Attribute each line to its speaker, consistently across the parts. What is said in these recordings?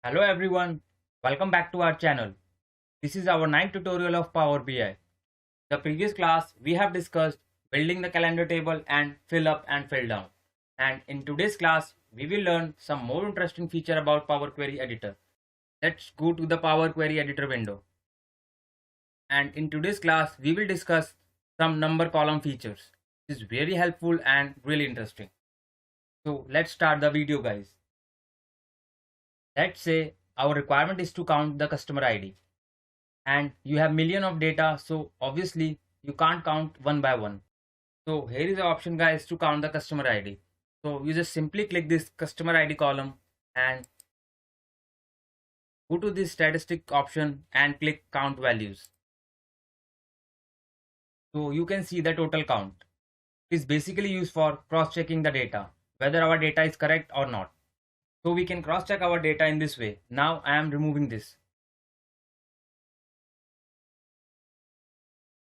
Speaker 1: Hello everyone, welcome back to our channel. This is our ninth tutorial of Power BI. The previous class we have discussed building the calendar table and fill up and fill down. And in today's class we will learn some more interesting feature about Power Query Editor. Let's go to the Power Query Editor window. And in today's class we will discuss some number column features. This is very helpful and really interesting. So let's start the video guys. Let's say our requirement is to count the customer ID and you have million of data, so obviously you can't count one by one. So here is the option guys to count the customer ID. So you just simply click this customer ID column and go to this statistic option and click count values. So you can see the total count. It is basically used for cross-checking the data, whether our data is correct or not. So we can cross-check our data in this way. Now I am removing this.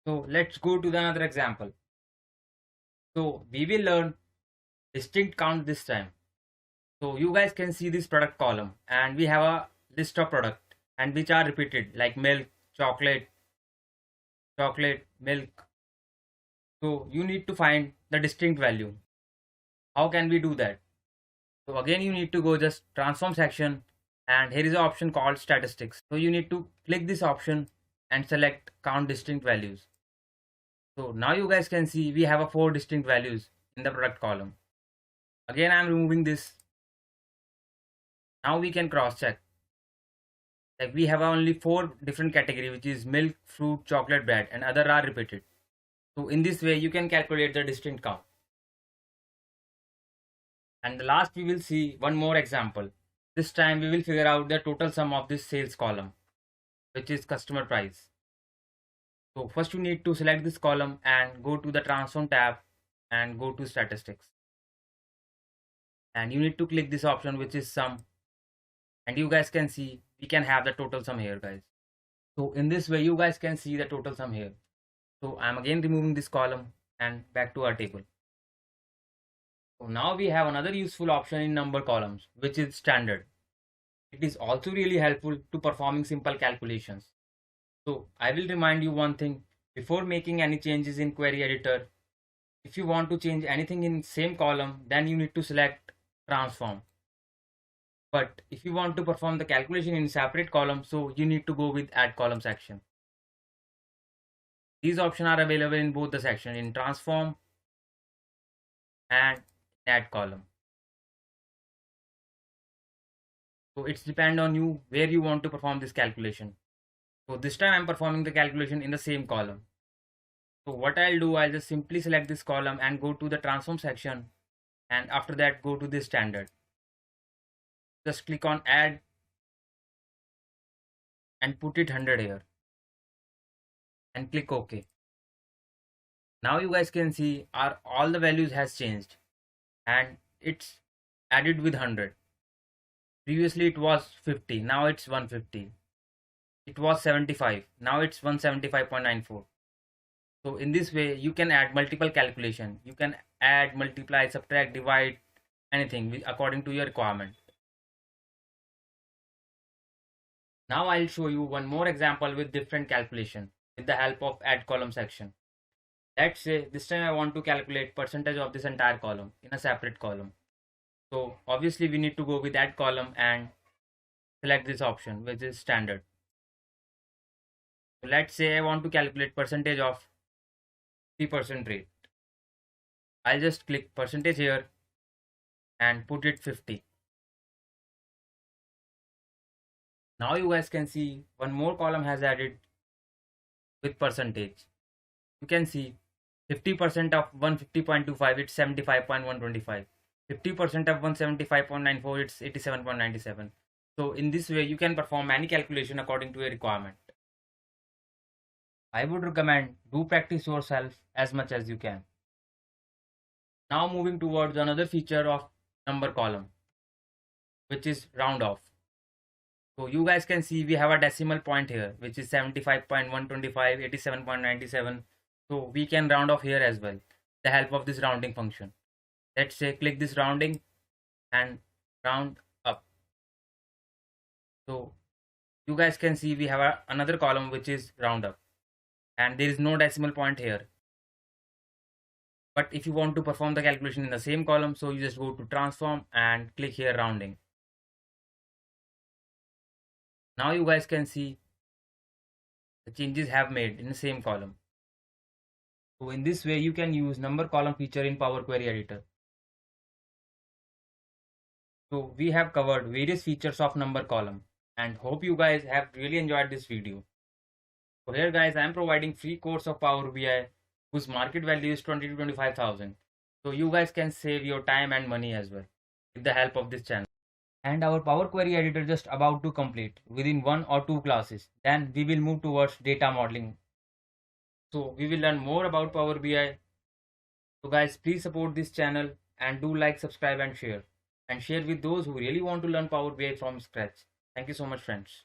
Speaker 1: So let's go to another example. So we will learn distinct count this time. So you guys can see this product column and we have a list of product and which are repeated like milk, chocolate, milk. So you need to find the distinct value. How can we do that? So again you need to go just transform section and here is an option called statistics. So you need to click this option and select count distinct values. So now you guys can see we have a 4 distinct values in the product column. Again I am removing this. Now we can cross check. Like we have only 4 different category, which is milk, fruit, chocolate, bread, and other are repeated. So in this way you can calculate the distinct count. And the last we will see one more example. This time we will figure out the total sum of this sales column, which is customer price. So first you need to select this column and go to the transform tab and go to statistics. And you need to click this option which is sum. And you guys can see we can have the total sum here guys. So in this way you guys can see the total sum here. So I'm again removing this column and back to our table. So now we have another useful option in number columns, which is standard. It is also really helpful to performing simple calculations. So I will remind you one thing before making any changes in query editor. If you want to change anything in same column, then you need to select transform. But if you want to perform the calculation in separate column, so you need to go with add column section. These options are available in both the section, in transform and add column. So it's depend on you where you want to perform this calculation. So this time I'm performing the calculation in the same column. So what I'll do, I'll just simply select this column and go to the transform section, and after that go to this standard. Just click on add and put it 100 here and click OK. Now you guys can see all the values has changed and it's added with 100. Previously it was 50, now it's 150. It was 75, now it's 175.94. So in this way you can add multiple calculation. You can add, multiply, subtract, divide, anything according to your requirement. Now I'll show you one more example with different calculation with the help of add column section. Let's say this time I want to calculate percentage of this entire column in a separate column. So obviously we need to go with add column and select this option which is standard. So let's say I want to calculate percentage of 3% rate. I'll just click percentage here and put it 50. Now you guys can see one more column has added with percentage. You can see 50% of 150.25, it's 75.125. 50% of 175.94, it's 87.97. So in this way you can perform any calculation according to your requirement. I would recommend do practice yourself as much as you can. Now moving towards another feature of number column, which is round off. So you guys can see we have a decimal point here, which is 75.125, 87.97. So we can round off here as well, the help of this rounding function. Let's say click this rounding and round up. So you guys can see we have another column which is roundup, and there is no decimal point here. But if you want to perform the calculation in the same column, so you just go to transform and click here rounding. Now you guys can see the changes have made in the same column. So in this way you can use number column feature in Power Query Editor. So we have covered various features of number column, and hope you guys have really enjoyed this video. So here guys, I am providing free course of Power BI whose market value is 20 to 25,000. So you guys can save your time and money as well with the help of this channel. And our Power Query Editor just about to complete within 1 or 2 classes. Then we will move towards data modeling. So we will learn more about Power BI. So guys, please support this channel and do like, subscribe and share. And share with those who really want to learn Power BI from scratch. Thank you so much friends.